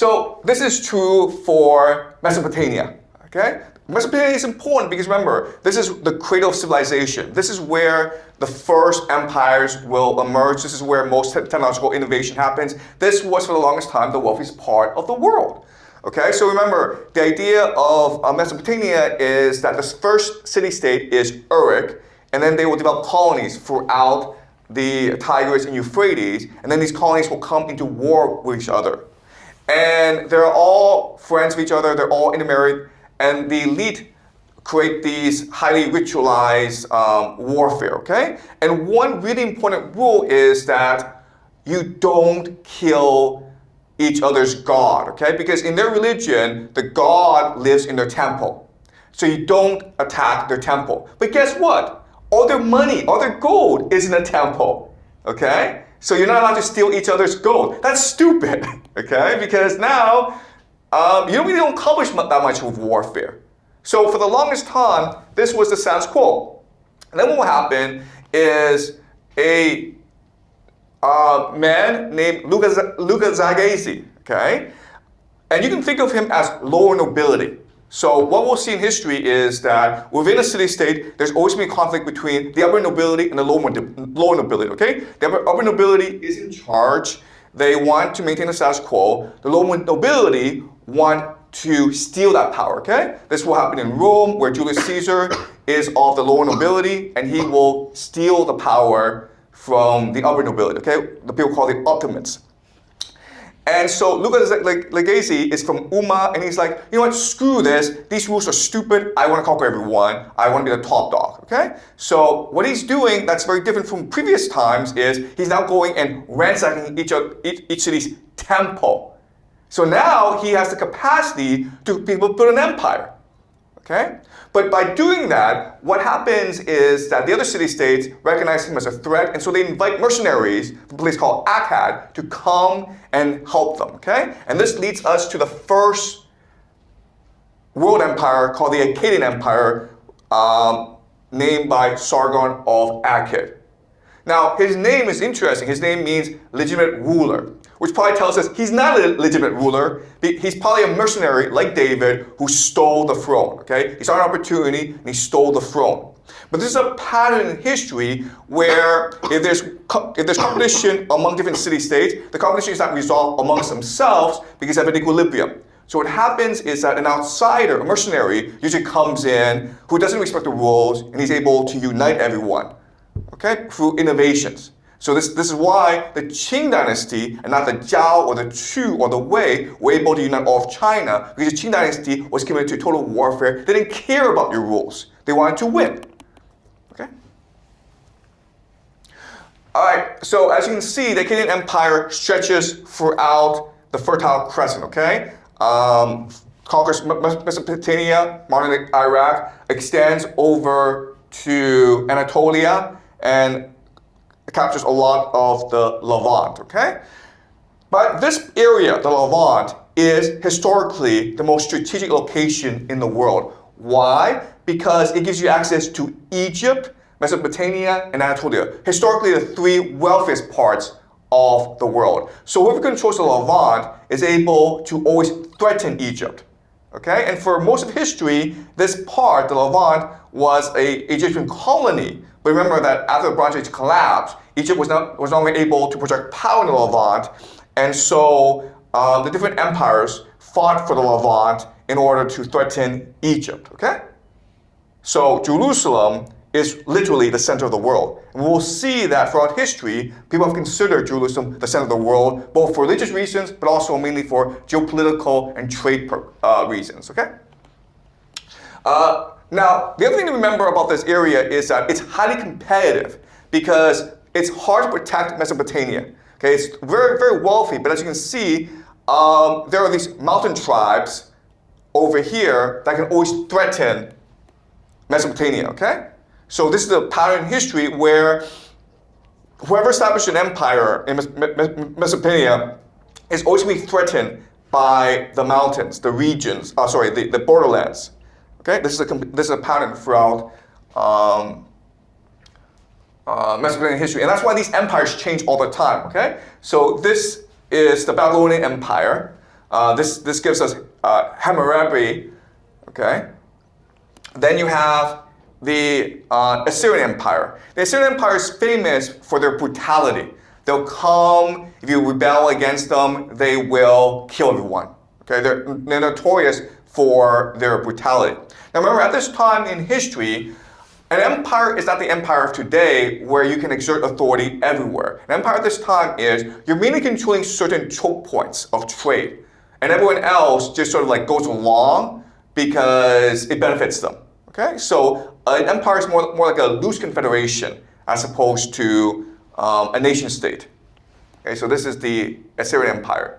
So this is true for Mesopotamia, okay? Mesopotamia is important because remember, this is the cradle of civilization. This is where the first empires will emerge. This is where most technological innovation happens. This was for the longest time the wealthiest part of the world. Okay, so remember, the idea of Mesopotamia is that this first city-state is Uruk, and then they will develop colonies throughout the Tigris and Euphrates, and then these colonies will come into war with each other. And they're all friends of each other, they're all intermarried, and the elite create these highly ritualized warfare, okay? And one really important rule is that you don't kill each other's god, okay? Because in their religion, the god lives in their temple. So you don't attack their temple. But guess what? All their money, all their gold is in the temple, okay? So you're not allowed to steal each other's gold. That's stupid, okay? Because now, you really don't accomplish that much with warfare. So for the longest time, this was the status quo. And then what will happen is a man named Lugal-zage-si, okay? And you can think of him as lower nobility. So what we'll see in history is that within a city-state, there's always been conflict between the upper nobility and the lower nobility, okay? The upper nobility is in charge. They want to maintain the status quo. The lower nobility want to steal that power, okay? This will happen in Rome, where Julius Caesar is of the lower nobility, and he will steal the power from the upper nobility, okay? The people call it Ottomans. And so Lugal-zage-si is from Umma, and he's like, you know what, screw this. These rules are stupid. I want to conquer everyone. I want to be the top dog, okay? So what he's doing that's very different from previous times is he's now going and ransacking each city's temple. So now he has the capacity to build an empire, okay? But by doing that, what happens is that the other city-states recognize him as a threat, and so they invite mercenaries from a place called Akkad to come and help them, okay? And this leads us to the first world empire called the Akkadian Empire, named by Sargon of Akkad. Now, his name is interesting. His name means legitimate ruler, which probably tells us he's not a legitimate ruler. He's probably a mercenary like David who stole the throne, okay? He saw an opportunity and he stole the throne. But this is a pattern in history where if there's competition among different city-states, the competition is not resolved amongst themselves because they have an equilibrium. So what happens is that an outsider, a mercenary, usually comes in who doesn't respect the rules, and he's able to unite everyone, okay, through innovations. So this is why the Qing dynasty, and not the Zhao or the Chu or the Wei, were able to unite all of China, because the Qing dynasty was committed to total warfare. They didn't care about your rules. They wanted to win. Okay? All right, so as you can see, the Akkadian Empire stretches throughout the Fertile Crescent, okay? Conquers Mesopotamia, modern Iraq, extends over to Anatolia, and captures a lot of the Levant, okay? But this area, the Levant, is historically the most strategic location in the world. Why? Because it gives you access to Egypt, Mesopotamia, and Anatolia. Historically, the three wealthiest parts of the world. So whoever controls the Levant is able to always threaten Egypt, okay? And for most of history, this part, the Levant, was an Egyptian colony. But remember that after the Bronze Age collapsed, Egypt was no longer able to project power in the Levant, and so the different empires fought for the Levant in order to threaten Egypt, okay? So Jerusalem is literally the center of the world. And we'll see that throughout history, people have considered Jerusalem the center of the world, both for religious reasons, but also mainly for geopolitical and trade reasons, okay? Now, the other thing to remember about this area is that it's highly competitive because it's hard to protect Mesopotamia. Okay, it's very, very wealthy, but as you can see, there are these mountain tribes over here that can always threaten Mesopotamia, okay? So this is a pattern in history where whoever established an empire in Mesopotamia is always being threatened by the mountains, the regions, the borderlands. Okay, this is a pattern throughout Mesopotamian history, and that's why these empires change all the time. Okay, so this is the Babylonian Empire. This gives us Hammurabi. Okay. Then you have the Assyrian Empire. The Assyrian Empire is famous for their brutality. They'll come, if you rebel against them, they will kill everyone. Okay, they're notorious for their brutality. Now remember, at this time in history, an empire is not the empire of today where you can exert authority everywhere. An empire at this time is you're mainly controlling certain choke points of trade. And everyone else just sort of like goes along because it benefits them. Okay, so an empire is more like a loose confederation as opposed to a nation state. Okay, so this is the Assyrian Empire.